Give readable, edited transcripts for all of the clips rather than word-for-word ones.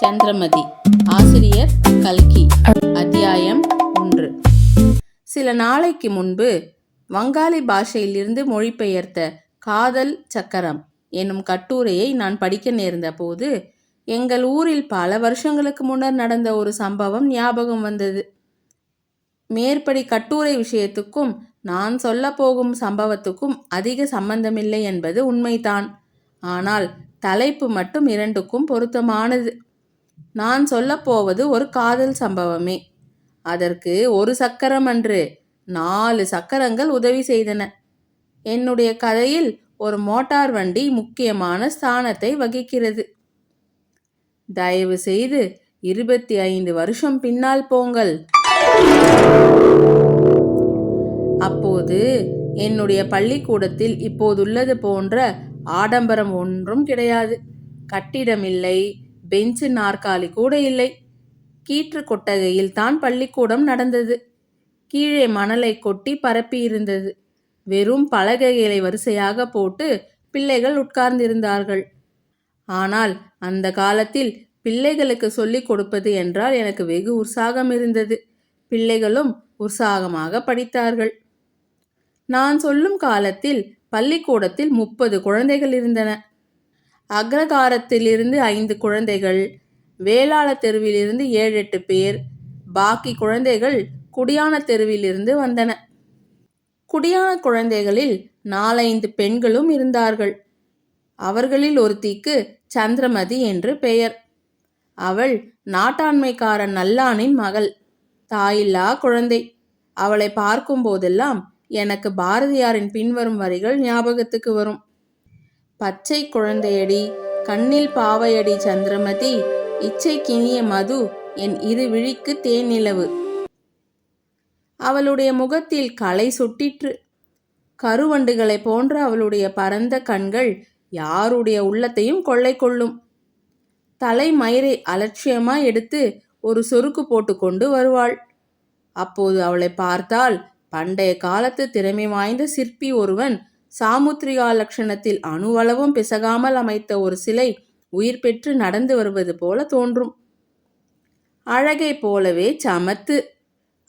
சந்திரமதி. ஆசிரியர் கல்கி. அத்தியாயம் 1. சில நாளைக்கு முன்பு வங்காளி பாஷையிலிருந்து மொழிபெயர்த்த காதல் சக்கரம் என்னும் கட்டுரையை நான் படிக்க நேர்ந்த போது எங்கள் ஊரில் பல வருஷங்களுக்கு முன்னர் நடந்த ஒரு சம்பவம் ஞாபகம் வந்தது. மேற்படி கட்டுரை விஷயத்துக்கும் நான் சொல்ல போகும் சம்பவத்துக்கும் அதிக சம்பந்தமில்லை என்பது உண்மைதான். ஆனால் தலைப்பு மட்டும் இரண்டுக்கும் பொருத்தமானது. நான் சொல்லப்போவது ஒரு காதல் சம்பவமே. அதற்கு ஒரு சக்கரம் அன்று 4 சக்கரங்கள் உதவி செய்தன. என்னுடைய கதையில் ஒரு மோட்டார் வண்டி முக்கியமான ஸ்தானத்தை வகிக்கிறது. தயவு செய்து 25 வருஷம் பின்னால் போங்கள். அப்போது என்னுடைய பள்ளிக்கூடத்தில் இப்போதுள்ளது போன்ற ஆடம்பரம் ஒன்றும் கிடையாது. கட்டிடம் இல்லை, பெஞ்சு நாற்காலி கூட இல்லை. கீற்று கொட்டகையில் தான் பள்ளிக்கூடம் நடந்தது. கீழே மணலை கொட்டி பரப்பி இருந்தது. வெறும் பலகைகளை வரிசையாக போட்டு பிள்ளைகள் உட்கார்ந்திருந்தார்கள். ஆனால் அந்த காலத்தில் பிள்ளைகளுக்கு சொல்லிக் கொடுப்பது என்றால் எனக்கு வெகு உற்சாகம் இருந்தது. பிள்ளைகளும் உற்சாகமாக படித்தார்கள். நான் சொல்லும் காலத்தில் பள்ளிக்கூடத்தில் 30 குழந்தைகள் இருந்தன. அக்ரகாரத்திலிருந்து 5 குழந்தைகள், வேளாள தெருவிலிருந்து 7-8 பேர், பாக்கி குழந்தைகள் குடியான தெருவிலிருந்து வந்தன. குடியான குழந்தைகளில் 4-5 பெண்களும் இருந்தார்கள். அவர்களில் ஒருத்திக்கு சந்திரமதி என்று பெயர். அவள் நாட்டாண்மைக்காரன் நல்லானின் மகள், தாயில்லா குழந்தை. அவளை பார்க்கும் போதெல்லாம் எனக்கு பாரதியாரின் பின்வரும் வரிகள் ஞாபகத்துக்கு வரும். பச்சை குழந்தையடி, கண்ணில் பாவையடி சந்திரமதி, இச்சை கினிய மது என் இரு விழிக்கு தேனிலவு. அவளுடைய முகத்தில் களை சுட்டிற்று. கருவண்டுகளை போன்ற அவளுடைய பரந்த கண்கள் யாருடைய உள்ளத்தையும் கொள்ளை கொள்ளும். தலைமயிரை அலட்சியமாய் எடுத்து ஒரு சொருக்கு போட்டு கொண்டு வருவாள். அப்போது அவளை பார்த்தால் பண்டைய காலத்து திறமை வாய்ந்த சிற்பி ஒருவன் சாமுத்திரிகா லட்சணத்தில் அணுவளவும் பிசகாமல் அமைத்த ஒரு சிலை உயிர் பெற்று நடந்து வருவது போல தோன்றும். அழகை போலவே சமத்து.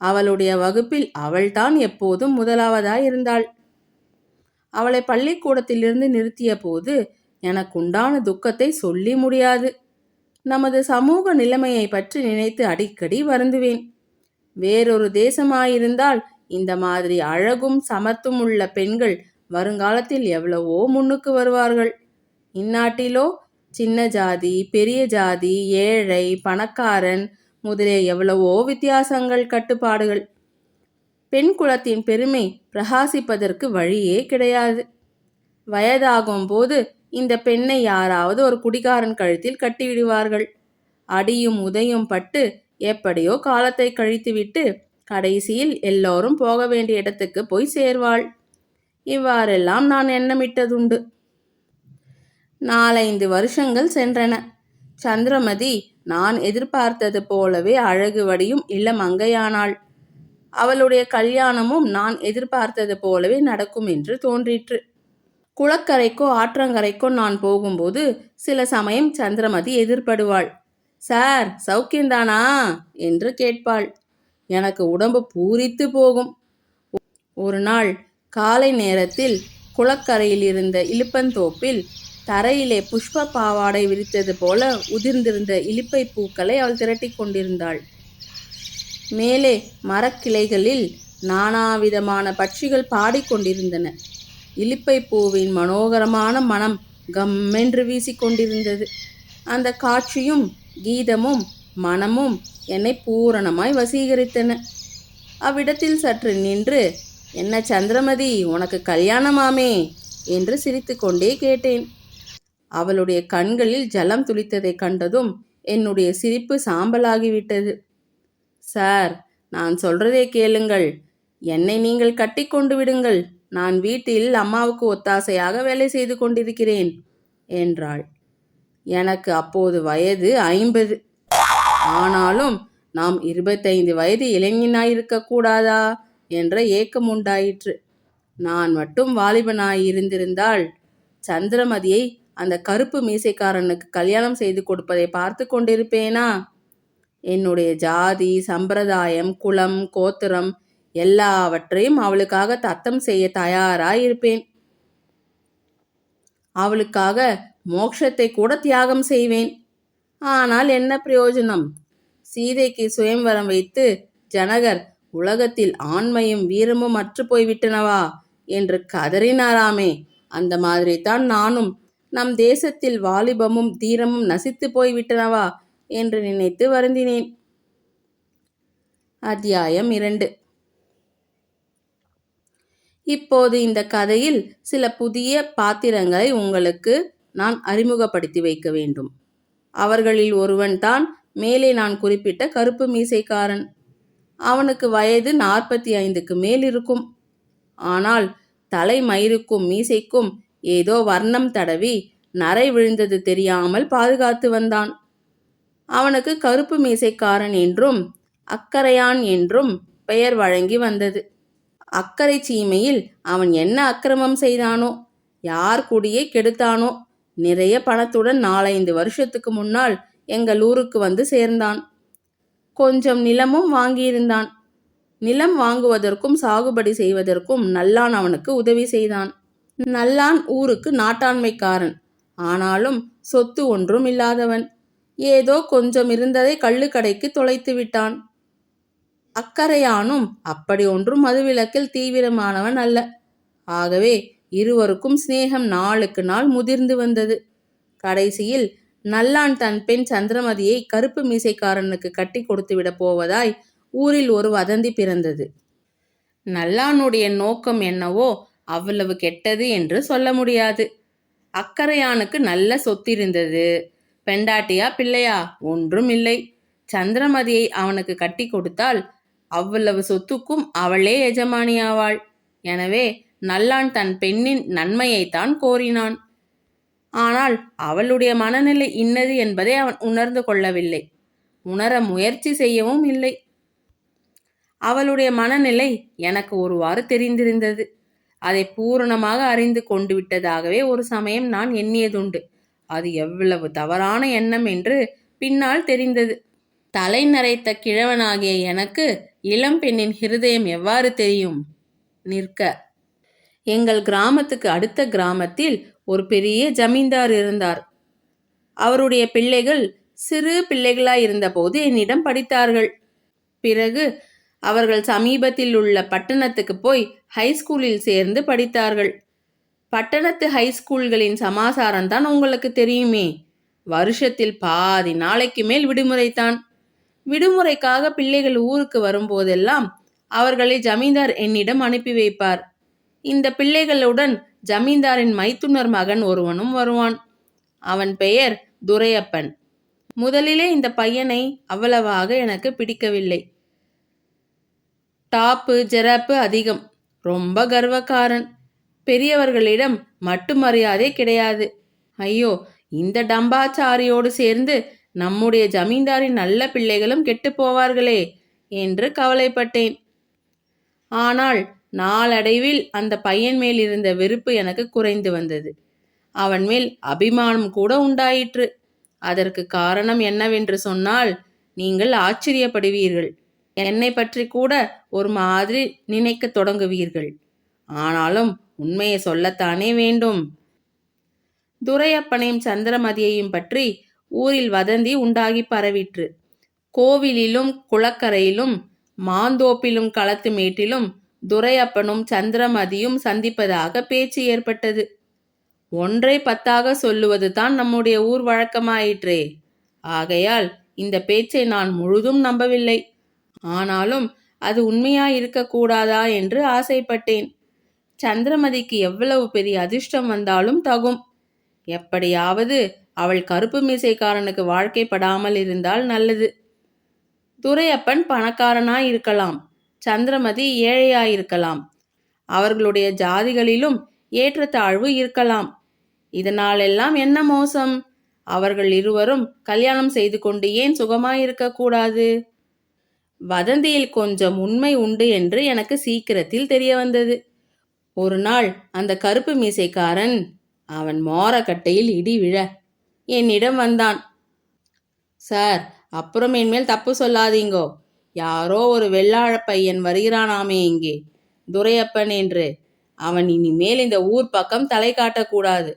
அவளுடைய வகுப்பில் அவள்தான் எப்போதும் முதலாவதாயிருந்தாள். அவளை பள்ளிக்கூடத்திலிருந்து நிறுத்திய போது எனக்குண்டான துக்கத்தை சொல்லி முடியாது. நமது சமூக நிலைமையை பற்றி நினைத்து அடிக்கடி வருந்துவேன். வேறொரு தேசமாயிருந்தால் இந்த மாதிரி அழகும் சமத்தும் உள்ள பெண்கள் வருங்காலத்தில் எவ்வளவோ முன்னுக்கு வருவார்கள். இந்நாட்டிலோ சின்ன ஜாதி, பெரிய ஜாதி, ஏழை, பணக்காரன் முதலிய எவ்வளவோ வித்தியாசங்கள், கட்டுப்பாடுகள். பெண் குலத்தின் பெருமை பிரகாசிப்பதற்கு வழியே கிடையாது. வயதாகும் போது இந்த பெண்ணை யாராவது ஒரு குடிகாரன் கழுத்தில் கட்டிவிடுவார்கள். அடியும் உதையும் பட்டு எப்படியோ காலத்தை கழித்துவிட்டு கடைசியில் எல்லோரும் போக வேண்டிய இடத்துக்கு போய் சேர்வாள். இவ்வாறெல்லாம் நான் எண்ணமிட்டதுண்டு. 4-5 வருஷங்கள் சென்றன. சந்திரமதி நான் எதிர்பார்த்தது போலவே அழகு வடியும் இளமங்கையானாள். அவளுடைய கல்யாணமும் நான் எதிர்பார்த்தது போலவே நடக்கும் என்று தோன்றிற்று. குளக்கரைக்கோ ஆற்றங்கரைக்கோ நான் போகும்போது சில சமயம் சந்திரமதி எதிர்படுவாள். சார், சௌக்கியந்தானா என்று கேட்பாள். எனக்கு உடம்பு பூரித்து போகும். ஒரு நாள் காலை நேரத்தில் குளக்கரையில் இருந்த இலுப்பந்தோப்பில் தரையிலே புஷ்ப பாவாடை விரித்தது போல உதிர்ந்திருந்த இலிப்பை பூக்களை அவள் திரட்டி கொண்டிருந்தாள். மேலே மரக்கிளைகளில் நானாவிதமான பட்சிகள் பாடிக்கொண்டிருந்தன. இலிப்பை பூவின் மனோகரமான மனம் கம்மென்று வீசிக்கொண்டிருந்தது. அந்த காட்சியும் கீதமும் மனமும் என்னை பூரணமாய் வசீகரித்தன. அவ்விடத்தில் சற்று நின்று, என்ன சந்திரமதி, உனக்கு கல்யாணமாமே என்று சிரித்து கொண்டே கேட்டேன். அவளுடைய கண்களில் ஜலம் துளித்ததை கண்டதும் என்னுடைய சிரிப்பு சாம்பலாகிவிட்டது. சார், நான் சொல்றதே கேளுங்கள். என்னை நீங்கள் கட்டி கொண்டு விடுங்கள். நான் வீட்டில் அம்மாவுக்கு ஒத்தாசையாக வேலை செய்து கொண்டிருக்கிறேன் என்றாள். எனக்கு அப்போது வயது 50. ஆனாலும் நாம் 25 வயது இளைஞனாயிருக்க கூடாதா என்ற ஏக்கம் உண்டாயிற்று. நான் மட்டும் வாலிபனாயிருந்திருந்தால் சந்திரமதியை அந்த கருப்பு மீசைக்காரனுக்கு கல்யாணம் செய்து கொடுப்பதை பார்த்து கொண்டிருப்பேனா? என்னுடைய ஜாதி, சம்பிரதாயம், குலம், கோத்திரம் எல்லாவற்றையும் அவளுக்காக தத்தம் செய்ய தயாராயிருப்பேன். அவளுக்காக மோட்சத்தை கூட தியாகம் செய்வேன். ஆனால் என்ன பிரயோஜனம்? சீதைக்கு சுயம்வரம் வைத்து ஜனகர் உலகத்தில் ஆண்மையும் வீரமும் அற்று போய்விட்டனவா என்று கதறினாராமே, அந்த மாதிரி தான் நானும் நம் தேசத்தில் வாலிபமும் தீரமும் நசித்து போய்விட்டனவா என்று நினைத்து வருந்தினேன். அத்தியாயம் 2. இப்போது இந்த கதையில் சில புதிய பாத்திரங்களை உங்களுக்கு நான் அறிமுகப்படுத்தி வைக்க வேண்டும். அவர்களில் ஒருவன் தான் மேலே நான் குறிப்பிட்ட கருப்பு மீசைக்காரன். அவனுக்கு வயது 45க்கு மேல் இருக்கும். ஆனால் தலை மயிருக்கும் மீசைக்கும் ஏதோ வர்ணம் தடவி நரை விழுந்தது தெரியாமல் பாதுகாத்து வந்தான். அவனுக்கு கருப்பு மீசைக்காரன் என்றும் அக்கரையான் என்றும் பெயர் வழங்கி வந்தது. அக்கரை சீமையில் அவன் என்ன அக்கிரமம் செய்தானோ, யார் குடியை கெடுத்தானோ, நிறைய பணத்துடன் 4-5 வருஷத்துக்கு முன்னால் எங்கள் ஊருக்கு வந்து சேர்ந்தான். கொஞ்சம் நிலமும் வாங்கியிருந்தான். நிலம் வாங்குவதற்கும் சாகுபடி செய்வதற்கும் நல்லான் அவனுக்கு உதவி செய்தான். நல்லான் ஊருக்கு நாட்டாண்மைக்காரன். ஆனாலும் சொத்து ஒன்றும் இல்லாதவன். ஏதோ கொஞ்சம் இருந்ததை கள்ளுக்கடைக்கு தொலைத்து விட்டான். அக்கரையானும் அப்படி ஒன்றும் மதுவிலக்கில் தீவிரமானவன் அல்ல. ஆகவே இருவருக்கும் சிநேகம் நாளுக்கு நாள் முதிர்ந்து வந்தது. கடைசியில் நல்லான் தன் பெண் சந்திரமதியை கருப்பு மீசைக்காரனுக்கு கட்டி கொடுத்துவிட போவதாய் ஊரில் ஒரு வதந்தி பிறந்தது. நல்லானுடைய நோக்கம் என்னவோ அவ்வளவு கெட்டது என்று சொல்ல முடியாது. அக்கரையானுக்கு நல்ல சொத்திருந்தது. பெண்டாட்டியா பிள்ளையா ஒன்றும் இல்லை. சந்திரமதியை அவனுக்கு கட்டி கொடுத்தால் அவ்வளவு சொத்துக்கும் அவளே எஜமானியாவாள். எனவே நல்லான் தன் பெண்ணின் நன்மையைத்தான் கோரினான். ஆனால் அவளுடைய மனநிலை இன்னது என்பதை அவன் உணர்ந்து கொள்ளவில்லை. உணர முயற்சி செய்யவும் இல்லை. அவளுடைய மனநிலை எனக்கு ஒருவாறு தெரிந்திருந்தது. அதை பூரணமாக அறிந்து கொண்டு விட்டதாகவே ஒரு சமயம் நான் எண்ணியதுண்டு. அது எவ்வளவு தவறான எண்ணம் என்று பின்னால் தெரிந்தது. தலை நரைத்த கிழவனாகிய எனக்கு இளம் பெண்ணின் ஹிருதயம் எவ்வாறு தெரியும்? நிற்க. எங்கள் கிராமத்துக்கு அடுத்த கிராமத்தில் ஒரு பெரிய ஜமீன்தார் இருந்தார். அவருடைய பிள்ளைகள் சிறு பிள்ளைகளாயிருந்தபோது என்னிடம் படித்தார்கள். பிறகு அவர்கள் சமீபத்தில் உள்ள பட்டணத்துக்கு போய் ஹைஸ்கூலில் சேர்ந்து படித்தார்கள். பட்டணத்து ஹைஸ்கூல்களின் சமாசாரம்தான் உங்களுக்கு தெரியுமே. வருஷத்தில் பாதி நாளைக்கு மேல் விடுமுறைத்தான். விடுமுறைக்காக பிள்ளைகள் ஊருக்கு வரும்போதெல்லாம் அவர்களை ஜமீன்தார் என்னிடம் அனுப்பி வைப்பார். இந்த பிள்ளைகளுடன் ஜமீன்தாரின் மைத்துனர் மகன் ஒருவனும் வருவான். அவன் பெயர் துரையப்பன். முதலிலே இந்த பையனை அவ்வளவாக எனக்கு பிடிக்கவில்லை. டாப்பு ஜெராப்பு அதிகம். ரொம்ப கர்வக்காரன். பெரியவர்களிடம் மட்டு மரியாதை கிடையாது. ஐயோ, இந்த டம்பாச்சாரியோடு சேர்ந்து நம்முடைய ஜமீன்தாரின் நல்ல பிள்ளைகளும் கெட்டு போவார்களே என்று கவலைப்பட்டேன். ஆனால் நாளடைவில் அந்த பையன் மேல் இருந்த வெறுப்பு எனக்கு குறைந்து வந்தது. அவன் மேல் அபிமானம் கூட உண்டாயிற்று. அதற்கு காரணம் என்னவென்று சொன்னால் நீங்கள் ஆச்சரியப்படுவீர்கள். என்னை பற்றி கூட ஒரு மாதிரி நினைக்க தொடங்குவீர்கள். ஆனாலும் உண்மையை சொல்லத்தானே வேண்டும். துரையப்பனையும் சந்திரமதியையும் பற்றி ஊரில் வதந்தி உண்டாகி பரவிற்று. கோவிலிலும் குளக்கரையிலும் மாந்தோப்பிலும் களத்து மேட்டிலும் துரையப்பனும் சந்திரமதியும் சந்திப்பதாக பேச்சு ஏற்பட்டது. 1ஐ 10ஆக சொல்லுவது தான் நம்முடைய ஊர் வழக்கமாயிற்றே. ஆகையால் இந்த பேச்சை நான் முழுதும் நம்பவில்லை. ஆனாலும் அது உண்மையாயிருக்க கூடாதா என்று ஆசைப்பட்டேன். சந்திரமதிக்கு எவ்வளவு பெரிய அதிர்ஷ்டம் வந்தாலும் தகும். எப்படியாவது அவள் கருப்பு மீசைக்காரனுக்கு வாழ்க்கைப்படாமல் இருந்தால் நல்லது. துரையப்பன் பணக்காரனாயிருக்கலாம், சந்திரமதி ஏழையாயிருக்கலாம். அவர்களுடைய ஜாதிகளிலும் ஏற்றத்தாழ்வு இருக்கலாம். இதனாலெல்லாம் என்ன மோசம்? அவர்கள் இருவரும் கல்யாணம் செய்து கொண்டு ஏன் சுகமாயிருக்க கூடாது? வதந்தியில் கொஞ்சம் உண்மை உண்டு என்று எனக்கு சீக்கிரத்தில் தெரிய வந்தது. ஒரு நாள் அந்த கருப்பு மீசைக்காரன், அவன் மோரக்கட்டையில் இடி விழ என்னிடம் வந்தான். சார், அப்புறம் என்மேல் தப்பு சொல்லாதீங்கோ. யாரோ ஒரு வெள்ளாழப் பையன் வருகிறானாமே இங்கே, துரையப்பன் என்று. அவன் இனிமேல் இந்த ஊர் பக்கம் தலை காட்டக்கூடாது.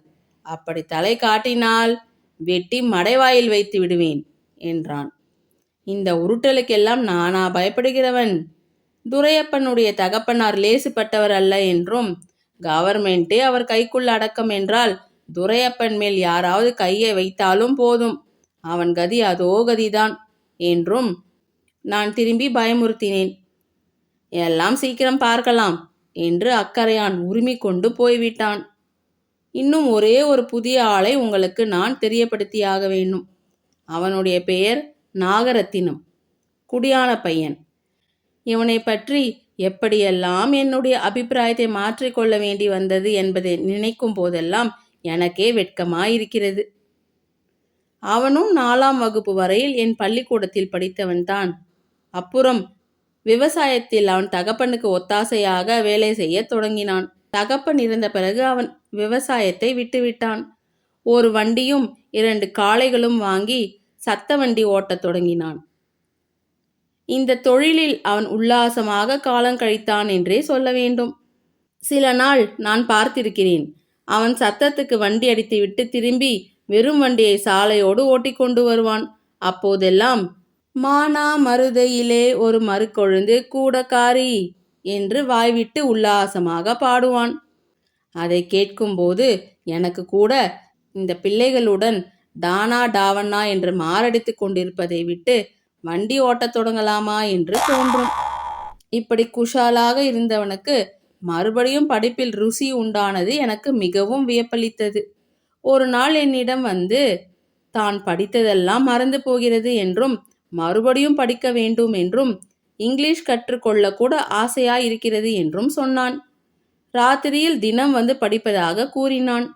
அப்படி தலை காட்டினால் வெட்டி மடைவாயில் வைத்து விடுவேன் என்றான். இந்த உருட்டலுக்கெல்லாம் நானா பயப்படுகிறவன்? துரையப்பனுடைய தகப்பனார் லேசுப்பட்டவர் அல்ல என்றும், கவர்மெண்ட்டே அவர் கைக்குள் அடக்கம் என்றால் துரையப்பன் மேல் யாராவது கையை வைத்தாலும் போதும், அவன் கதி அதோ கதிதான் என்றும் நான் திரும்பி பயமுறுத்தினேன். எல்லாம் சீக்கிரம் பார்க்கலாம் என்று அக்கறையான் உரிமை கொண்டு போய்விட்டான். இன்னும் ஒரே ஒரு புதிய ஆளை உங்களுக்கு நான் தெரியப்படுத்தியாக வேண்டும். அவனுடைய பெயர் நாகரத்தினம், குடியான பையன். இவனை பற்றி எப்படியெல்லாம் என்னுடைய அபிப்பிராயத்தை மாற்றிக்கொள்ள வேண்டி வந்தது என்பதை நினைக்கும் போதெல்லாம் எனக்கே வெட்கமாயிருக்கிறது. அவனும் 4ஆம் வகுப்பு வரையில் என் பள்ளிக்கூடத்தில் படித்தவன்தான். அப்புறம் விவசாயத்தில் அவன் தகப்பனுக்கு ஒத்தாசையாக வேலை செய்ய தொடங்கினான். தகப்பன் இருந்த பிறகு அவன் விவசாயத்தை விட்டுவிட்டான். ஒரு வண்டியும் 2 காளைகளும் வாங்கி சத்த வண்டி ஓட்டத் தொடங்கினான். இந்த தொழிலில் அவன் உல்லாசமாக காலங்கழித்தான் என்றே சொல்ல வேண்டும். சில நாள் நான் பார்த்திருக்கிறேன். அவன் சத்தத்துக்கு வண்டி அடித்துவிட்டு திரும்பி வெறும் வண்டியை சாலையோடு ஓட்டிக்கொண்டு வருவான். அப்போதெல்லாம் மானா மருதையிலே ஒரு மறுக்கொழுந்து கூடக்காரி என்று வாய்விட்டு உல்லாசமாக பாடுவான். அதை கேட்கும்போது எனக்கு கூட இந்த பிள்ளைகளுடன் டானா டாவண்ணா என்று மாரடித்து கொண்டிருப்பதை விட்டு வண்டி ஓட்டத் தொடங்கலாமா என்று தோன்றும். இப்படி குஷாலாக இருந்தவனுக்கு மறுபடியும் படிப்பில் ருசி உண்டானது எனக்கு மிகவும் வியப்பளித்தது. ஒரு நாள் என்னிடம் வந்து தான் படித்ததெல்லாம் மறந்து போகிறது என்றும் மறுபடியும் படிக்க வேண்டும் என்றும் இங்கிலீஷ் கற்றுக்கொள்ள கூட ஆசையாயிருக்கிறது என்றும் சொன்னான். ராத்திரியில் தினம் வந்து படிப்பதாக கூறினான்.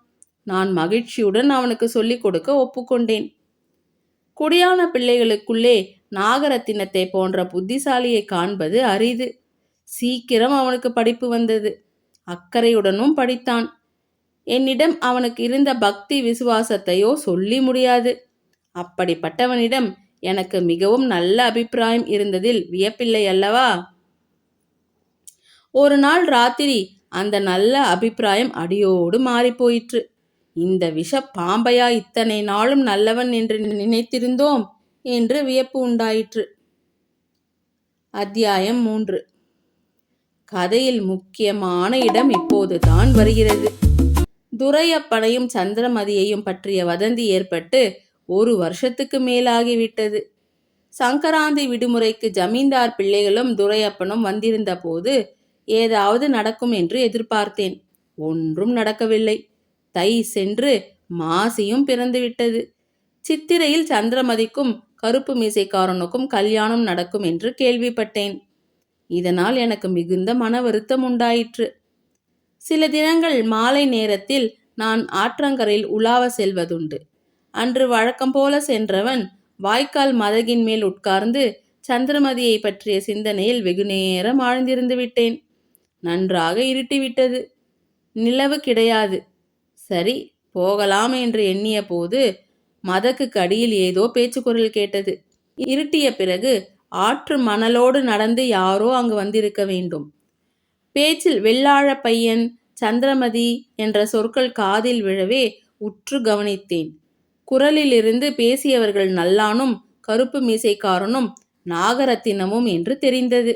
நான் மகிழ்ச்சியுடன் அவனுக்கு சொல்லிக் கொடுக்க ஒப்புக்கொண்டேன். குடியான பிள்ளைகளுக்குள்ளே நாகரத்தினத்தை போன்ற புத்திசாலியை காண்பது அரிது. சீக்கிரம் அவனுக்கு படிப்பு வந்தது. அக்கறையுடனும் படித்தான். என்னிடம் அவனுக்கு இருந்த பக்தி விசுவாசத்தையோ சொல்லி முடியாது. அப்படிப்பட்டவனிடம் எனக்கு மிகவும் நல்ல அபிப்பிராயம் இருந்ததில் வியப்பில்லை அல்லவா? ஒரு நாள் ராத்திரி அந்த நல்ல அபிப்பிராயம் அடியோடு மாறிப்போயிற்று. இந்த விஷ பாம்பையா இத்தனை நாளும் நல்லவன் என்று நினைத்திருந்தோம் என்று வியப்பு உண்டாயிற்று. அத்தியாயம் 3. கதையில் முக்கியமான இடம் இப்போதுதான் வருகிறது. துரையப்பனையும் சந்திரமதியையும் பற்றிய வதந்தி ஏற்பட்டு 1 வருஷத்துக்கு மேலாகிவிட்டது. சங்கராந்தி விடுமுறைக்கு ஜமீன்தார் பிள்ளைகளும் துரையப்பனும் வந்திருந்த போது ஏதாவது நடக்கும் என்று எதிர்பார்த்தேன். ஒன்றும் நடக்கவில்லை. தை சென்று மாசியும் பிறந்துவிட்டது. சித்திரையில் சந்திரமதிக்கும் கருப்பு மீசைக்காரனுக்கும் கல்யாணம் நடக்கும் என்று கேள்விப்பட்டேன். இதனால் எனக்கு மிகுந்த மன வருத்தம் உண்டாயிற்று. சில தினங்கள் மாலை நேரத்தில் நான் ஆற்றங்கரையில் உலாவ செல்வதுண்டு. அன்று வழக்கம் போல சென்றவன் வாய்க்கால் மதகின் மேல் உட்கார்ந்து சந்திரமதியை பற்றிய சிந்தனையில் வெகுநேரம் ஆழ்ந்திருந்து விட்டேன். நன்றாக இருட்டிவிட்டது. நிலவு கிடையாது. சரி, போகலாம் என்று எண்ணிய போது மதகுக்கு அடியில் ஏதோ பேச்சுக்குரல் கேட்டது. இருட்டிய பிறகு ஆற்று மணலோடு நடந்து யாரோ அங்கு வந்திருக்க வேண்டும். பேச்சில் வெள்ளாழ பையன், சந்திரமதி என்ற சொற்கள் காதில் விழவே உற்று கவனித்தேன். குரலிலிருந்து பேசியவர்கள் நல்லானும் கருப்பு மீசைக்காரனும் நாகரத்தினமும் என்று தெரிந்தது.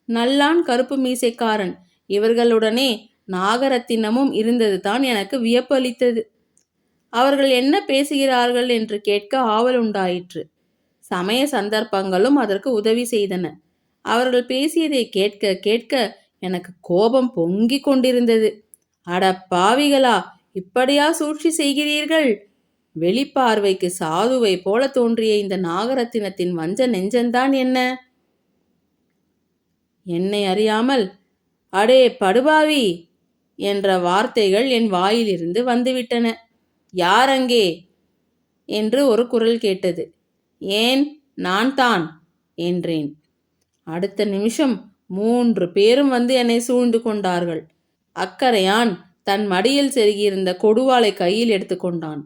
நல்லான் கருப்பு மீசைக்காரன் இவர்களுடனே நாகரத்தினமும் இருந்தது தான் எனக்கு வியப்பு அளித்தது. அவர்கள் என்ன பேசுகிறார்கள் என்று கேட்க ஆவல் உண்டாயிற்று. சமய சந்தர்ப்பங்களும் அதற்கு உதவி செய்தன. அவர்கள் பேசியதை கேட்க கேட்க எனக்கு கோபம் பொங்கி கொண்டிருந்தது. அட பாவிகளா, இப்படியா சூழ்ச்சி செய்கிறீர்கள்? வெளிப்பார்வைக்கு சாதுவை போல தோன்றிய இந்த நாகரத்தினத்தின் வஞ்ச நெஞ்சந்தான் என்ன? என்னை அறியாமல் அடே படுபாவி என்ற வார்த்தைகள் என் வாயிலிருந்து வந்துவிட்டன. யார் அங்கே என்று ஒரு குரல் கேட்டது. ஏன், நான் தான் என்றேன். அடுத்த நிமிஷம் 3 பேரும் வந்து என்னை சூழ்ந்து கொண்டார்கள். அக்கறையான் தன் மடியில் செருகியிருந்த கொடுவாளை கையில் எடுத்துக்கொண்டான்.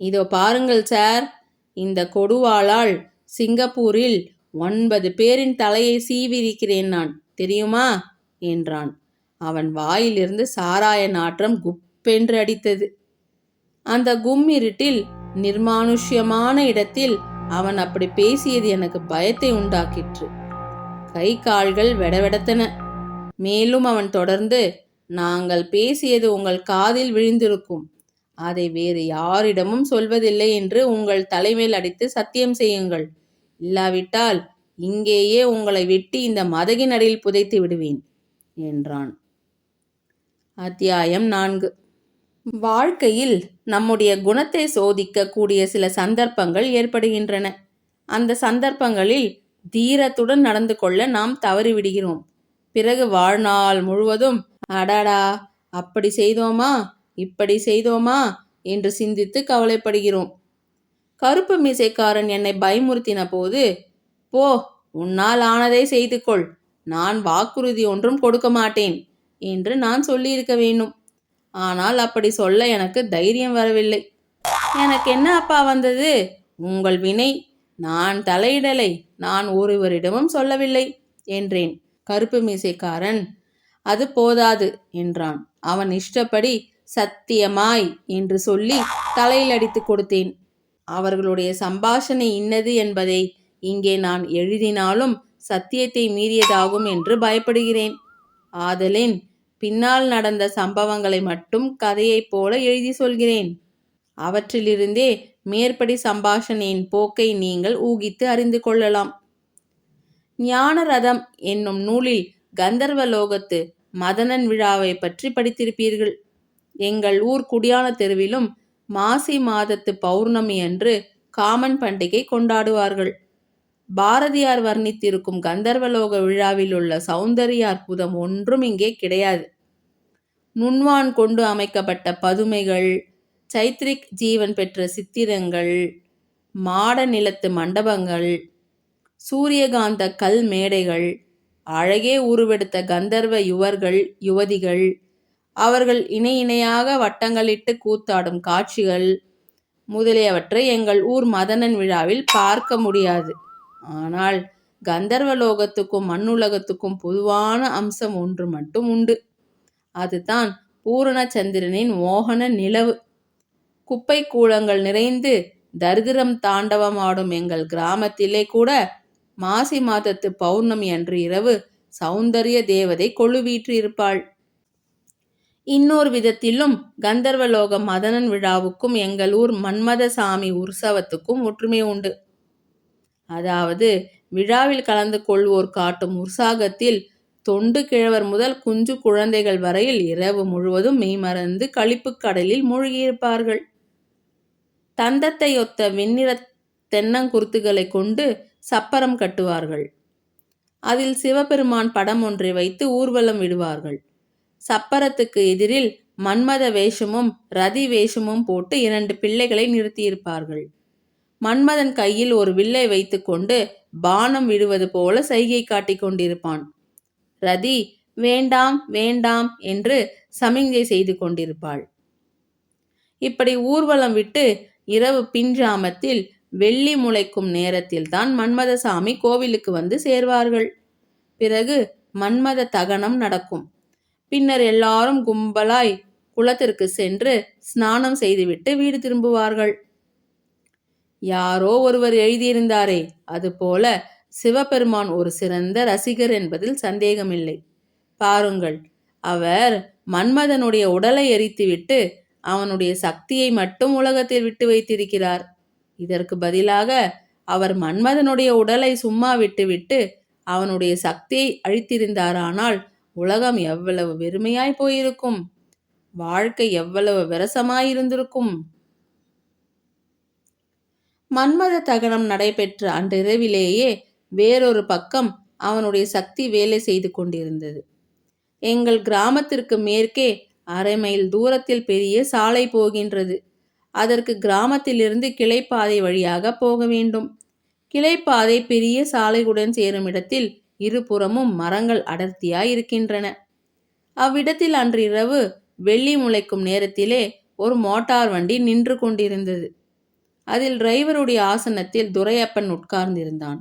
இதோ பாருங்கள் சார், இந்த கொடுவாளால் சிங்கப்பூரில் 9 பேரின் தலையை சீவியிருக்கிறேன் நான், தெரியுமா என்றான். அவன் வாயிலிருந்து சாராய நாற்றம் குப்பென்று அடித்தது. அந்த கும்மிருட்டில் நிர்மானுஷ்யமான இடத்தில் அவன் அப்படி பேசியது எனக்கு பயத்தை உண்டாக்கிற்று. கை கால்கள் வெடவெடத்தன. மேலும் அவன் தொடர்ந்து, நாங்கள் பேசியது உங்கள் காதில் விழுந்திருக்கும். அதை வேறு யாரிடமும் சொல்வதில்லை என்று உங்கள் தலைமேல் அடித்து சத்தியம் செய்யுங்கள். இல்லாவிட்டால் இங்கேயே உங்களை வெட்டி இந்த மதகின் அடியில் புதைத்து விடுவேன் என்றான். அத்தியாயம் 4. வாழ்க்கையில் நம்முடைய குணத்தை சோதிக்க கூடிய சில சந்தர்ப்பங்கள் ஏற்படுகின்றன. அந்த சந்தர்ப்பங்களில் தீரத்துடன் நடந்து கொள்ள நாம் தவறிவிடுகிறோம். பிறகு வாழ்நாள் முழுவதும் அடாடா, அப்படி செய்தோமா, இப்படி செய்தோமா என்று சிந்தித்து கவலைப்படுகிறோம். கருப்பு மீசைக்காரன் என்னை பயமுறுத்தின போது, போ, உன்னால் ஆனதை செய்து கொள், நான் வாக்குறுதி ஒன்றும் கொடுக்க மாட்டேன் என்று நான் சொல்லியிருக்க வேண்டும். ஆனால் அப்படி சொல்ல எனக்கு தைரியம் வரவில்லை. எனக்கு என்ன அப்பா வந்தது? உங்கள் வினை. நான் தலையிடலை, நான் ஒருவரிடமும் சொல்லவில்லை என்றேன். கருப்பு மீசைக்காரன், அது போதாது என்றான். அவன் இஷ்டப்படி சத்தியமாய் என்று சொல்லி தலையில் அடித்து கொடுத்தேன். அவர்களுடைய சம்பாஷணை இன்னது என்பதை இங்கே நான் எழுதினாலும் சத்தியத்தை மீறியதாகும் என்று பயப்படுகிறேன். ஆதலின் பின்னால் நடந்த சம்பவங்களை மட்டும் கதையைப் போல எழுதி சொல்கிறேன். அவற்றிலிருந்தே மேற்படி சம்பாஷணையின் போக்கை நீங்கள் ஊகித்து அறிந்து கொள்ளலாம். ஞான ரதம் என்னும் நூலில் கந்தர்வலோகத்து மதனன் விழாவை பற்றி படித்திருப்பீர்கள். எங்கள் ஊர் குடியான தெருவிலும் மாசி மாதத்து பௌர்ணமி அன்று காமன் பண்டிகை கொண்டாடுவார்கள். பாரதியார் வர்ணித்திருக்கும் கந்தர்வலோக விழாவில் உள்ள சௌந்தரிய அற்புதம் ஒன்றும் இங்கே கிடையாது. நுண்வான் கொண்டு அமைக்கப்பட்ட பதுமைகள், சைத்ரிக் ஜீவன் பெற்ற சித்திரங்கள், மாட நிலத்து மண்டபங்கள், சூரியகாந்த கல் மேடைகள், அழகே உருவெடுத்த கந்தர்வ யுவர்கள் யுவதிகள், அவர்கள் இணை இணையாக வட்டங்களிட்டு கூத்தாடும் காட்சிகள் முதலியவற்றை எங்கள் ஊர் மதனன் விழாவில் பார்க்க முடியாது. ஆனால் கந்தர்வலோகத்துக்கும் மண்ணுலகத்துக்கும் பொதுவான அம்சம் ஒன்று மட்டும் உண்டு. அதுதான் பூரணச்சந்திரனின் மோகன நிலவு. குப்பை கூளங்கள் நிறைந்து தரித்திரம் தாண்டவமாடும் எங்கள் கிராமத்திலே கூட மாசி மாதத்து பௌர்ணமி அன்று இரவு சௌந்தரிய தேவதை கொழுவீற்று இருப்பாள். இன்னொரு விதத்திலும் கந்தர்வலோக மதனன் விழாவுக்கும் எங்கள் ஊர் மன்மதசாமி உற்சவத்துக்கும் ஒற்றுமை உண்டு. அதாவது விழாவில் கலந்து கொள்வோர் காட்டும் உற்சாகத்தில் தொண்டு கிழவர் முதல் குஞ்சு குழந்தைகள் வரையில் இரவு முழுவதும் மெய்மறந்து களிப்பு கடலில் மூழ்கியிருப்பார்கள். தந்தத்தை ஒத்த வெண்ணிற தென்னங்குருத்துகளை கொண்டு சப்பரம் கட்டுவார்கள். அதில் சிவபெருமான் படம் ஒன்றை வைத்து ஊர்வலம் விடுவார்கள். சப்பரத்துக்கு எதிரில் மன்மத வேஷமும் ரதி வேஷமும் போட்டு 2 பிள்ளைகளை நிறுத்தியிருப்பார்கள். மன்மதன் கையில் ஒரு வில்லை வைத்து கொண்டு பானம் விடுவது போல சைகை காட்டிக் கொண்டிருப்பான். ரதி வேண்டாம் வேண்டாம் என்று சமிஞ்சை செய்து கொண்டிருப்பாள். இப்படி ஊர்வலம் விட்டு இரவு பின்ஜாமத்தில் வெள்ளி முளைக்கும் நேரத்தில் தான் மன்மதசாமி கோவிலுக்கு வந்து சேர்வார்கள். பிறகு மன்மத தகனம் நடக்கும். பின்னர் எல்லாரும் கும்பலாய் குளத்திற்கு சென்று ஸ்நானம் செய்துவிட்டு வீடு திரும்புவார்கள். யாரோ ஒருவர் எழுதியிருந்தாரே, அதுபோல சிவபெருமான் ஒரு சிறந்த ரசிகர் என்பதில் சந்தேகமில்லை. பாருங்கள், அவர் மன்மதனுடைய உடலை எரித்துவிட்டு அவனுடைய சக்தியை மட்டும் உலகத்தில் விட்டு வைத்திருக்கிறார். இதற்கு பதிலாக அவர் மன்மதனுடைய உடலை சும்மா விட்டுவிட்டு அவனுடைய சக்தியை அழித்திருந்தாரானால் உலகம் எவ்வளவு வெறுமையாய் போயிருக்கும், வாழ்க்கை எவ்வளவு விரசமாயிருந்திருக்கும். மன்மத தகனம் நடைபெற்ற அன்றிரவிலேயே வேறொரு பக்கம் அவனுடைய சக்தி வேலை செய்து கொண்டிருந்தது. எங்கள் கிராமத்திற்கு மேற்கே 1/2 மைல் தூரத்தில் பெரிய சாலை போகின்றது. அதற்கு கிராமத்திலிருந்து கிளைப்பாதை வழியாக போக வேண்டும். கிளைப்பாதை பெரிய சாலையுடன் சேரும் இடத்தில் இருபுறமும் மரங்கள் அடர்த்தியாய் இருக்கின்றன. அவ்விடத்தில் அன்று இரவு வெள்ளி முளைக்கும் நேரத்திலே ஒரு மோட்டார் வண்டி நின்று கொண்டிருந்தது. அதில் டிரைவருடைய ஆசனத்தில் துரையப்பன் உட்கார்ந்திருந்தான்.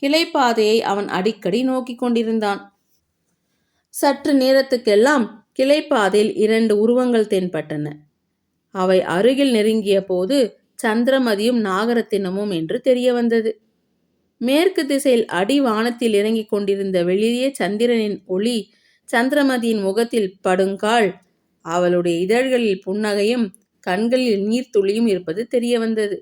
கிளைப்பாதையை அவன் அடிக்கடி நோக்கி கொண்டிருந்தான். சற்று நேரத்துக்கெல்லாம் கிளைப்பாதையில் 2 உருவங்கள் தென்பட்டன. அவை அருகில் நெருங்கிய போது சந்திரமதியும் நாகரத்தினமும் என்று தெரிய வந்தது. மேற்கு திசையில் அடி வானத்தில் இறங்கிக் கொண்டிருந்த வெளியே சந்திரனின் ஒளி சந்திரமதியின் முகத்தில் படுங்கால் அவளுடைய இதழ்களில் புன்னகையும் கண்களில் நீர்த்துளியும் இருப்பது தெரிய வந்தது.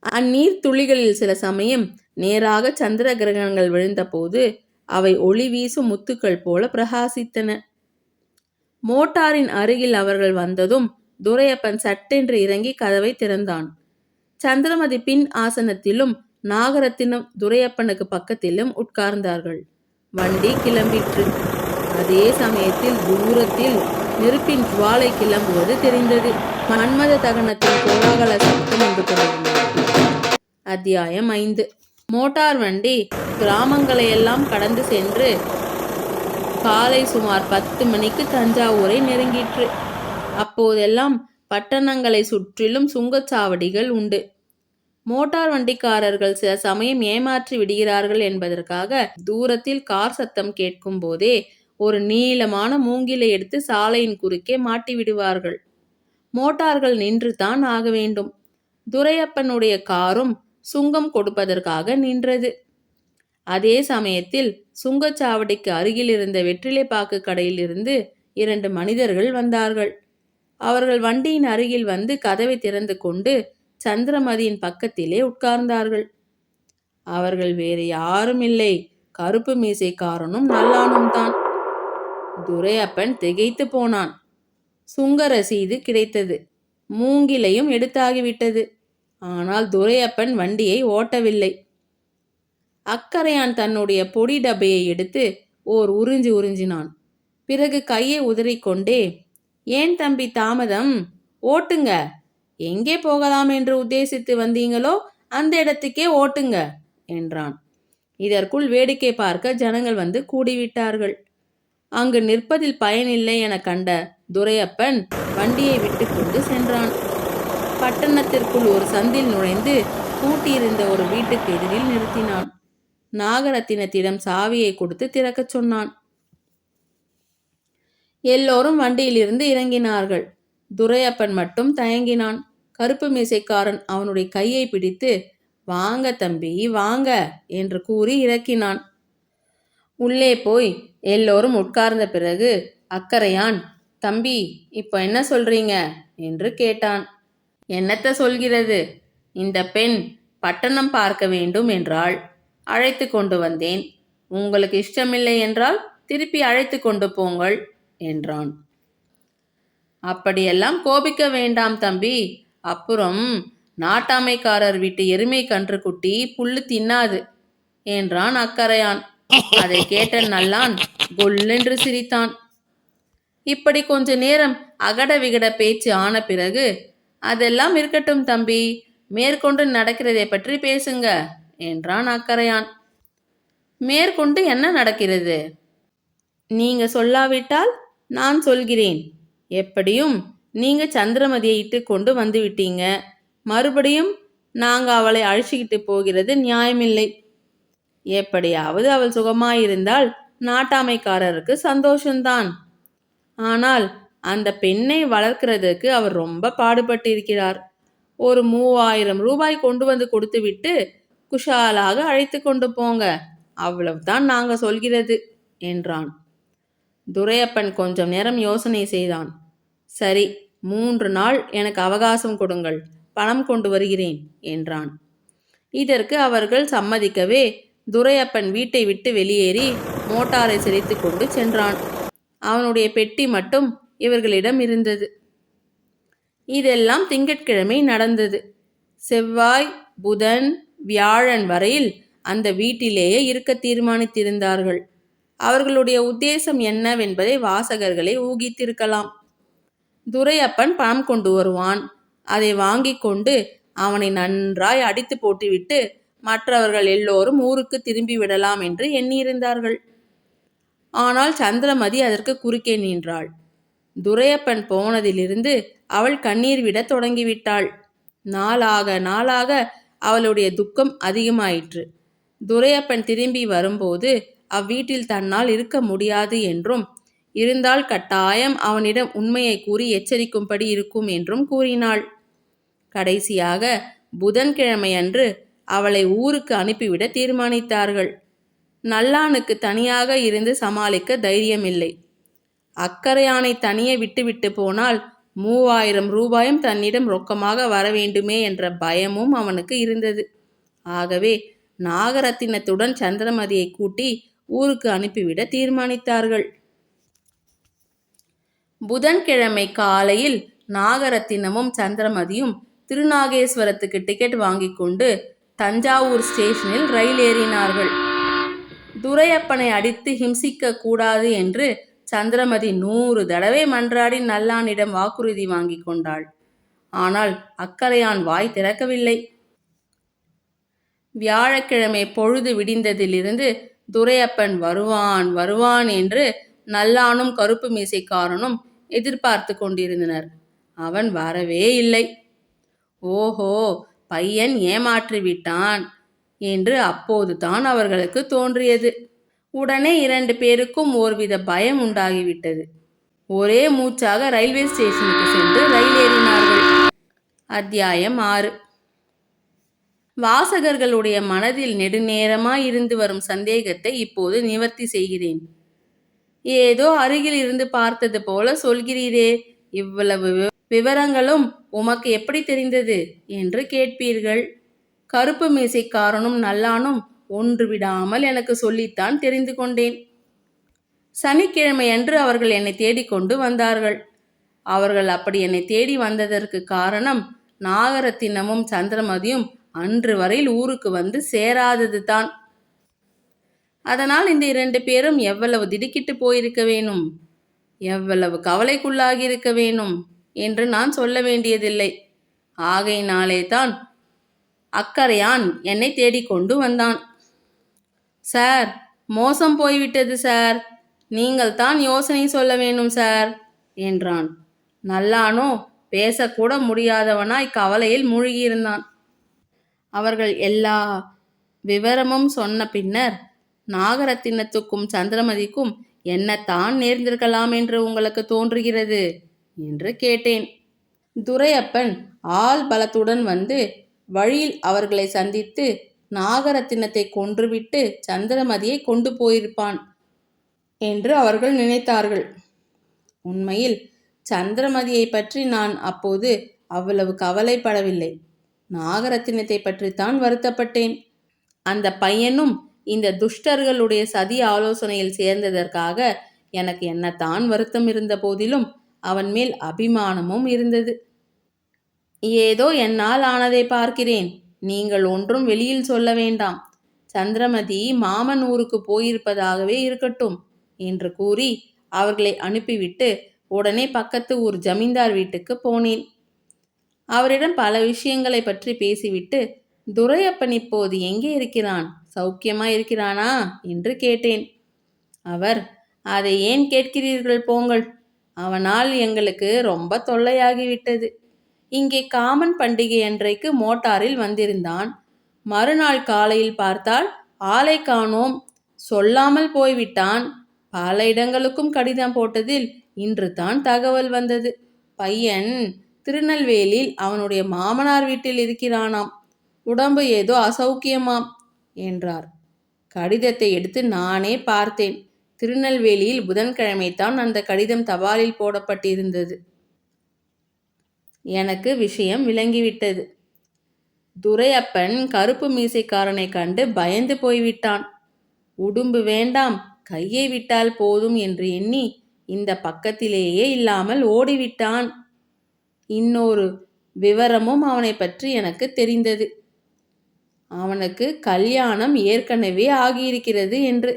அந்நீர்த்துளிகளில் சில சமயம் நேராக சந்திர கிரகணங்கள் விழுந்தபோது அவை ஒளி வீசும் முத்துக்கள் போல பிரகாசித்தன. மோட்டாரின் அருகில் அவர்கள் வந்ததும் துரையப்பன் சட்டென்று இறங்கி கதவை திறந்தான். சந்திரமதி பின் ஆசனத்திலும் நாகரத்தினம் துரையப்பனுக்கு பக்கத்திலும் உட்கார்ந்தார்கள். வண்டி கிளம்பிற்று. அதே சமயத்தில் தூரத்தில் நெருப்பின் ஜுவாலை கிளம்புவது தெரிந்தது. மன்மத தகனத்தின் கோலாகல சத்தம் என்று கொண்டிருந்தது. அத்தியாயம் 5. மோட்டார் வண்டி கிராமங்களையெல்லாம் கடந்து சென்று காலை சுமார் 10 மணிக்கு தஞ்சாவூரை நெருங்கிற்று. அப்போதெல்லாம் பட்டணங்களை சுற்றிலும் சுங்கச்சாவடிகள் உண்டு. மோட்டார் வண்டிக்காரர்கள் சில சமயம் ஏமாற்றி விடுகிறார்கள் என்பதற்காக தூரத்தில் கார் சத்தம் கேட்கும் போதே ஒரு நீளமான மூங்கிலை எடுத்து சாலையின் குறுக்கே மாட்டி விடுவார்கள். மோட்டார்கள் நின்று தான் ஆக வேண்டும். துரையப்பனுடைய காரும் சுங்கம் கொடுப்பதற்காக நின்றது. அதே சமயத்தில் சுங்கச்சாவடிக்கு அருகில் இருந்த வெற்றிலைப்பாக்கு கடையில் இருந்து 2 மனிதர்கள் வந்தார்கள். அவர்கள் வண்டியின் அருகில் வந்து கதவை திறந்து கொண்டு சந்திரமதியின் பக்கத்திலே உட்கார்ந்தார்கள். அவர்கள் வேறு யாரும் இல்லை, கருப்பு மீசைக்காரனும் நல்லானும் தான். துரையப்பன் திகைத்து போனான். சுங்க ரசீது கிடைத்தது. மூங்கிலையும் எடுத்தாகிவிட்டது. ஆனால் துரையப்பன் வண்டியை ஓட்டவில்லை. அக்கரையான் தன்னுடைய பொடி டப்பையை எடுத்து ஓர் உறிஞ்சினான். பிறகு கையை உதறிக்கொண்டே, ஏன் தம்பி தாமதம், ஓட்டுங்க, எங்கே போகலாம் என்று உத்தேசித்து வந்தீங்களோ அந்த இடத்துக்கே ஓட்டுங்க என்றான். இதற்குள் வேடிக்கை பார்க்க ஜனங்கள் வந்து கூடிவிட்டார்கள். அங்கு நிற்பதில் பயனில்லை என கண்ட துரையப்பன் வண்டியை விட்டு கொண்டு சென்றான். பட்டணத்திற்குள் ஒரு சந்தில் நுழைந்து பூட்டியிருந்த ஒரு வீட்டுக்கு எதிரில் நிறுத்தினான். நாகரத்தினத்திடம் சாவியை கொடுத்து திறக்கச் சொன்னான். எல்லோரும் வண்டியிலிருந்து இறங்கினார்கள். துரையப்பன் மட்டும் தயங்கினான். கருப்பு மீசைக்காரன் அவனுடைய கையை பிடித்து, வாங்க தம்பி வாங்க என்று கூறி இறக்கினான். உள்ளே போய் எல்லோரும் உட்கார்ந்த பிறகு அக்கரையான், தம்பி இப்போ என்ன சொல்றீங்க என்று கேட்டான். என்னத்த சொல்கிறது, இந்த பெண் பட்டணம் பார்க்க வேண்டும் என்றாள், அழைத்து கொண்டு வந்தேன். உங்களுக்கு இஷ்டமில்லை என்றால் திருப்பி அழைத்து கொண்டு போங்கள் என்றான். அப்படியெல்லாம் கோபிக்க வேண்டாம் தம்பி, அப்புறம் நாட்டாமைக்காரர் வீட்டு எருமை கன்று குட்டி புல்லு தின்னாது என்றான் அக்கரையான். அதை கேட்ட நல்லான் கொல்லென்று சிரித்தான். இப்படி கொஞ்ச நேரம் அகட விகட பேச்சு ஆன பிறகு, அதெல்லாம் இருக்கட்டும் தம்பி, மேற்கொண்டு நடக்கிறதை பற்றி பேசுங்க என்றான் அக்கரையான். மேற்கொண்டு என்ன நடக்கிறது? நீங்க சொல்லாவிட்டால் நான் சொல்கிறேன். எப்படியும் நீங்க சந்திரமதியை இட்டு கொண்டு வந்து விட்டீங்க. மறுபடியும் நாங்க அவளை அழிச்சுக்கிட்டு போகிறது நியாயமில்லை. எப்படியாவது அவள் சுகமாயிருந்தால் நாட்டாமைக்காரருக்கு சந்தோஷம்தான். ஆனால் அந்த பெண்ணை வளர்க்கிறதுக்கு அவர் ரொம்ப பாடுபட்டிருக்கிறார். ஒரு 3000 ரூபாய் கொண்டு வந்து கொடுத்துவிட்டு குஷாலாக அழைத்து கொண்டு போங்க, அவ்வளவுதான் நாங்க சொல்கிறது என்றான். துரையப்பன் கொஞ்சம் நேரம் யோசனை செய்தான். சரி, 3 நாள் எனக்கு அவகாசம் கொடுங்கள், பணம் கொண்டு வருகிறேன் என்றான். இதற்கு அவர்கள் சம்மதிக்கவே துரையப்பன் வீட்டை விட்டு வெளியேறி மோட்டாரை சிரித்து கொண்டு சென்றான். அவனுடைய பெட்டி மட்டும் இவர்களிடம் இருந்தது. இதெல்லாம் திங்கட்கிழமை நடந்தது. செவ்வாய், புதன், வியாழன் வரையில் அந்த வீட்டிலேயே இருக்க தீர்மானித்திருந்தார்கள். அவர்களுடைய உத்தேசம் என்னவென்பதை வாசகர்களை ஊகித்திருக்கலாம். துரையப்பன் பணம் கொண்டு வருவான். அதை வாங்கி கொண்டு அவனை நன்றாய் அடித்து போட்டுவிட்டு மற்றவர்கள் எல்லோரும் ஊருக்கு திரும்பி விடலாம் என்று எண்ணியிருந்தார்கள். ஆனால் சந்திரமதி அதற்கு குறுக்கே நின்றாள். துரையப்பன் போனதிலிருந்து அவள் கண்ணீர் விட தொடங்கிவிட்டாள். நாளாக நாளாக அவளுடைய துக்கம் அதிகமாயிற்று. துரையப்பன் திரும்பி வரும்போது அவ்வீட்டில் தன்னால் இருக்க முடியாது என்றும், இருந்தால் கட்டாயம் அவனிடம் உண்மையை கூறி எச்சரிக்கும்படி இருக்கும் என்றும் கூறினாள். கடைசியாக புதன்கிழமையன்று அவளை ஊருக்கு அனுப்பிவிட தீர்மானித்தார்கள். நல்லானுக்கு தனியாக இருந்து சமாளிக்க தைரியமில்லை. அக்கரையானை தனியே விட்டுவிட்டு போனால் 3000 ரூபாயும் தன்னிடம் ரொக்கமாக வரவேண்டுமே என்ற பயமும் அவனுக்கு இருந்தது. ஆகவே நாகரத்தினத்துடன் சந்திரமதியை கூட்டி ஊருக்கு அனுப்பிவிட தீர்மானித்தார்கள். புதன்கிழமை காலையில் நாகரத்தினமும் சந்திரமதியும் திருநாகேஸ்வரத்துக்கு டிக்கெட் வாங்கி கொண்டு தஞ்சாவூர் ஸ்டேஷனில் ரயில் ஏறினார்கள். துரையப்பனை அடித்து ஹிம்சிக்க கூடாது என்று சந்திரமதி 100 தடவை மன்றாடி நல்லானிடம் வாக்குறுதி வாங்கி கொண்டாள். ஆனால் அக்கரையான் வாய் திறக்கவில்லை. வியாழக்கிழமை பொழுது விடிந்ததிலிருந்து துரையப்பன் வருவான் வருவான் என்று நல்லானும் கருப்பு மீசைக்காரனும் எதிர்பார்த்து கொண்டிருந்தனர். அவன் வரவே இல்லை. ஓஹோ, பையன் ஏமாற்றி விட்டான் என்று அப்போதுதான் அவர்களுக்கு தோன்றியது. உடனே 2 பேருக்கும் ஒருவித பயம் உண்டாகிவிட்டது. ஒரே மூச்சாக ரயில்வே ஸ்டேஷனுக்கு சென்று ரயில் ஏறினார்கள். அத்தியாயம் 6. வாசகர்களுடைய மனதில் நெடுநேரமாய் இருந்து வரும் சந்தேகத்தை இப்போது நிவர்த்தி செய்கிறேன். ஏதோ அருகில் இருந்து பார்த்தது போல சொல்கிறீரே, இவ்வளவு விவரங்களும் உமக்கு எப்படி தெரிந்தது என்று கேட்பீர்கள். கருப்பு மீசைக்காரனும் நல்லானும் ஒன்று விடாமல் எனக்கு சொல்லித்தான் தெரிந்து கொண்டேன். சனிக்கிழமையன்று அவர்கள் என்னை தேடிக்கொண்டு வந்தார்கள். அவர்கள் அப்படி என்னை தேடி வந்ததற்கு காரணம் நாகரத்தினமும் சந்திரமதியும் அன்று வரையில் ஊருக்கு வந்து சேராதது தான். அதனால் இந்த 2 பேரும் எவ்வளவு திடுக்கிட்டு போயிருக்க வேணும், எவ்வளவு கவலைக்குள்ளாகி இருக்க வேணும் என்று நான் சொல்ல வேண்டியதில்லை. ஆகையினாலே தான் அக்கரையான் என்னை தேடிக்கொண்டு வந்தான். சார், மோசம் போய்விட்டது சார், நீங்கள் தான் யோசனை சொல்ல வேணும் சார் என்றான். நல்லானோ பேசக்கூட முடியாதவனாய் கவலையில் மூழ்கியிருந்தான். அவர்கள் எல்லா விவரமும் சொன்ன பின்னர், நாகரத்தினத்துக்கும் சந்திரமதிக்கும் என்னத்தான் நேர்ந்திருக்கலாம் என்று உங்களுக்கு தோன்றுகிறது என்று கேட்டேன். துரையப்பன் ஆள் பலத்துடன் வந்து வழியில் அவர்களை சந்தித்து நாகரத்தினத்தை கொன்றுவிட்டு சந்திரமதியை கொண்டு போயிருப்பான் என்று அவர்கள் நினைத்தார்கள். உண்மையில் சந்திரமதியை பற்றி நான் அப்போது அவ்வளவு கவலைப்படவில்லை. நாகரத்தினத்தை பற்றித்தான் வருத்தப்பட்டேன். அந்த பையனும் இந்த துஷ்டர்களுடைய சதி ஆலோசனையில் சேர்ந்ததற்காக எனக்கு என்னத்தான் வருத்தம் இருந்த போதிலும் அவன் மேல் அபிமானமும் இருந்தது. ஏதோ என்னால் ஆனதை பார்க்கிறேன், நீங்கள் ஒன்றும் வெளியில் சொல்ல வேண்டாம். சந்திரமதி மாமன் ஊருக்கு போயிருப்பதாகவே இருக்கட்டும் என்று கூறி அவர்களை அனுப்பிவிட்டு உடனே பக்கத்து ஊர் ஜமீன்தார் வீட்டுக்கு போனேன். அவரிடம் பல விஷயங்களை பற்றி பேசிவிட்டு, துரையப்பன் இப்போது எங்கே இருக்கிறான், சௌக்கியமா இருக்கிறானா என்று கேட்டேன். அவர், அதை ஏன் கேட்கிறீர்கள் போங்கள், அவனால் எங்களுக்கு ரொம்ப தொல்லையாகிவிட்டது. இங்கே காமன் பண்டிகை அன்றைக்கு மோட்டாரில் வந்திருந்தான். மறுநாள் காலையில் பார்த்தால் ஆளை காணோம், சொல்லாமல் போய்விட்டான். பல இடங்களுக்கும் கடிதம் போட்டதில் இன்று தான் தகவல் வந்தது. பையன் திருநெல்வேலியில் அவனுடைய மாமனார் வீட்டில் இருக்கிறானாம். உடம்பு ஏதோ அசௌக்கியமாம் என்றார். கடிதத்தை எடுத்து நானே பார்த்தேன். திருநெல்வேலியில் புதன்கிழமைத்தான் அந்த கடிதம் தபாலில் போடப்பட்டிருந்தது. எனக்கு விஷயம் விளங்கிவிட்டது. துரையப்பன் கருப்பு மீசைக்காரனை கண்டு பயந்து போய்விட்டான். உடும்பு வேண்டாம், கையை விட்டால் போதும் என்று எண்ணி இந்த பக்கத்திலேயே இல்லாமல் ஓடிவிட்டான். இன்னொரு விவரமும் அவனை பற்றி எனக்கு தெரிந்தது. அவனுக்கு கல்யாணம் ஏற்கனவே ஆகியிருக்கிறது என்று.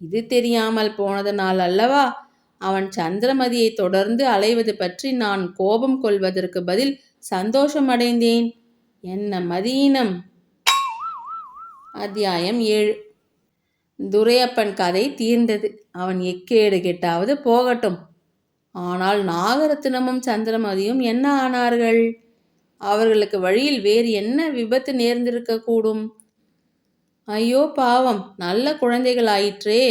இது தெரியாமல் போனதனால் அல்லவா அவன் சந்திரமதியை தொடர்ந்து அலைவது பற்றி நான் கோபம் கொள்வதற்கு பதில் சந்தோஷம் அடைந்தேன். என்ன மதியினம். அத்தியாயம் 7. துரையப்பன் கதை தீர்ந்தது. அவன் எக்கேடு கெட்டாவது போகட்டும். ஆனால் நாகரத்தினமும் சந்திரமதியும் என்ன ஆனார்கள்? அவர்களுக்கு வழியில் வேறு என்ன விபத்து நேர்ந்திருக்க கூடும்? ஐயோ பாவம், நல்ல குழந்தைகளாயிற்றே.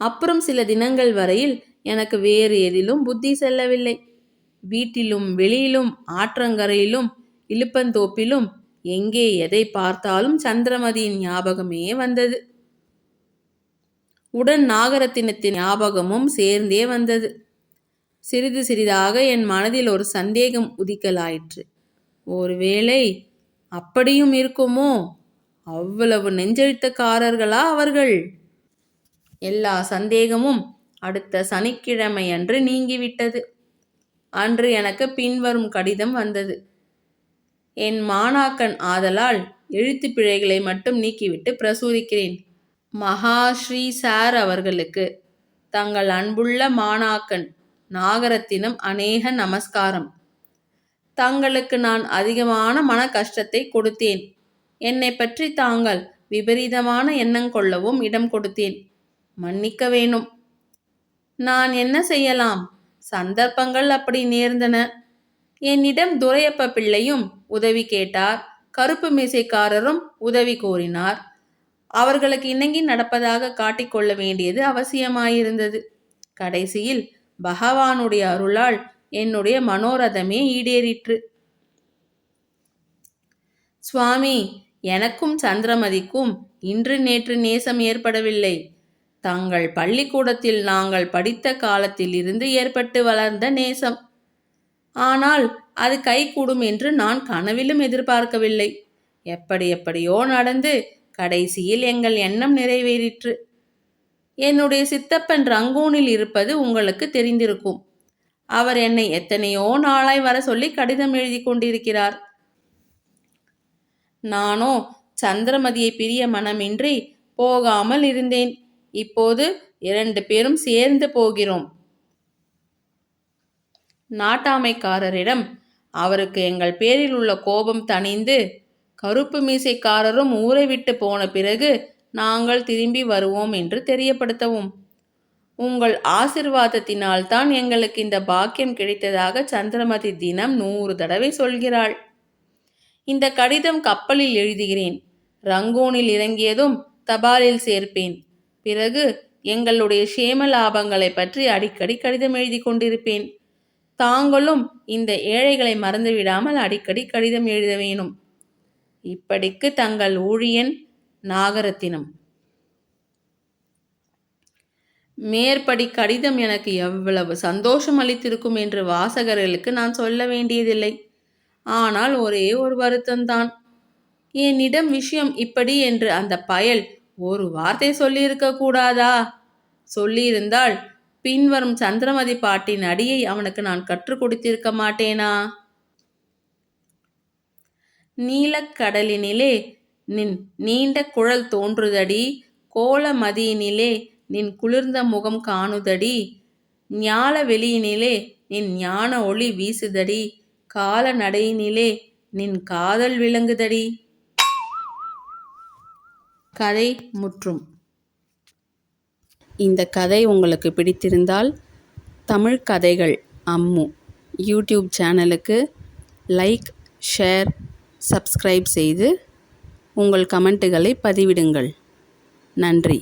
அப்புறம் சில தினங்கள் வரையில் எனக்கு வேறு எதிலும் புத்தி செல்லவில்லை. வீட்டிலும் வெளியிலும் ஆற்றங்கரையிலும் இலுப்பந்தோப்பிலும் எங்கே எதை பார்த்தாலும் சந்திரமதியின் ஞாபகமே வந்தது. உடன் நாகரத்தினத்தின் ஞாபகமும் சேர்ந்தே வந்தது. சிறிது சிறிதாக என் மனதில் ஒரு சந்தேகம் உதிக்கலாயிற்று. ஒருவேளை அப்படியும் இருக்குமோ? அவ்வளவு நெஞ்செழுத்தக்காரர்களா அவர்கள்? எல்லா சந்தேகமும் அடுத்த சனிக்கிழமையன்று நீங்கிவிட்டது. அன்று எனக்கு பின்வரும் கடிதம் வந்தது. என் மாணாக்கன் ஆதலால் எழுத்து பிழைகளை மட்டும் நீக்கிவிட்டு பிரசுரிக்கிறேன். மகாஸ்ரீ சார் அவர்களுக்கு தங்கள் அன்புள்ள மாணாக்கன் நாகரத்தினம் அநேக நமஸ்காரம். தங்களுக்கு நான் அதிகமான மன கஷ்டத்தை கொடுத்தேன். என்னை பற்றி தாங்கள் விபரீதமான எண்ணம் கொள்ளவும் இடம் கொடுத்தேன். மன்னிக்க வேணும். நான் என்ன செய்யலாம்? சந்தர்ப்பங்கள் அப்படி நேர்ந்தன. என்னிடம் துரையப்ப பிள்ளையும் உதவி கேட்டார். கருப்பு மீசைக்காரரும் உதவி கோரினார். அவர்களுக்கு இணங்கி நடப்பதாக காட்டிக்கொள்ள வேண்டியது அவசியமாயிருந்தது. கடைசியில் பகவானுடைய அருளால் என்னுடைய மனோரதமே ஈடேறிற்று. சுவாமி, எனக்கும் சந்திரமதிக்கும் இன்று நேற்று நேசம் ஏற்படவில்லை. தங்கள் பள்ளிக்கூடத்தில் நாங்கள் படித்த காலத்தில் இருந்து ஏற்பட்டு வளர்ந்த நேசம். ஆனால் அது கைகூடும் என்று நான் கனவிலும் எதிர்பார்க்கவில்லை. எப்படியோ நடந்து கடைசியில் எங்கள் எண்ணம் நிறைவேறிற்று. என்னுடைய சித்தப்பன் ரங்கூனில் இருப்பது உங்களுக்கு தெரிந்திருக்கும். அவர் என்னை எத்தனையோ நாளாய் வர சொல்லி கடிதம் எழுதி கொண்டிருக்கிறார். நானோ சந்திரமதியை பிரிய மனமின்றி போகாமல் இருந்தேன். இப்போது 2 பேரும் சேர்ந்து போகிறோம். நாட்டாமைக்காரரிடம் அவருக்கு எங்கள் பேரில் உள்ள கோபம் தணிந்து கருப்பு மீசைக்காரரும் ஊரை விட்டு போன பிறகு நாங்கள் திரும்பி வருவோம் என்று தெரியப்படுத்தவும். உங்கள் ஆசிர்வாதத்தினால்தான் எங்களுக்கு இந்த பாக்கியம் கிடைத்ததாக சந்திரமதி தினம் 100 தடவை சொல்கிறாள். இந்த கடிதம் கப்பலில் எழுதுகிறேன். ரங்கூனில் இறங்கியதும் தபாலில் சேர்ப்பேன். பிறகு எங்களுடைய சேம லாபங்களை பற்றி அடிக்கடி கடிதம் எழுதி கொண்டிருப்பேன். தாங்களும் இந்த ஏழைகளை மறந்துவிடாமல் அடிக்கடி கடிதம் எழுத வேணும். இப்படிக்கு தங்கள் ஊழியன் நாகரத்தினம். மேற்படி கடிதம் எனக்கு எவ்வளவு சந்தோஷம் அளித்திருக்கும் என்று வாசகர்களுக்கு நான் சொல்ல வேண்டியதில்லை. ஆனால் ஒரே ஒரு வருத்தம்தான். என்னிடம் விஷயம் இப்படி என்று அந்த பயல் ஒரு வார்த்தை சொல்லியிருக்க கூடாதா? சொல்லியிருந்தால் பின்வரும் சந்திரமதி பாட்டின் அடியை அவனுக்கு நான் கற்றுக் கொடுத்திருக்க மாட்டேனா? நீலக்கடலினிலே நின் நீண்ட குழல் தோன்றுதடி, கோல மதியினிலே நின் குளிர்ந்த முகம் காணுதடி, ஞால வெளியினிலே நின் ஞான ஒளி வீசுதடி, கால நடையினிலே நின் காதல் விளங்குதடி. கதை முற்றும். இந்த கதை உங்களுக்கு பிடித்திருந்தால் தமிழ் கதைகள் அம்மு யூடியூப் சேனலுக்கு லைக், ஷேர், சப்ஸ்கிரைப் செய்து உங்கள் கமெண்ட்டுகளை பதிவிடுங்கள். நன்றி.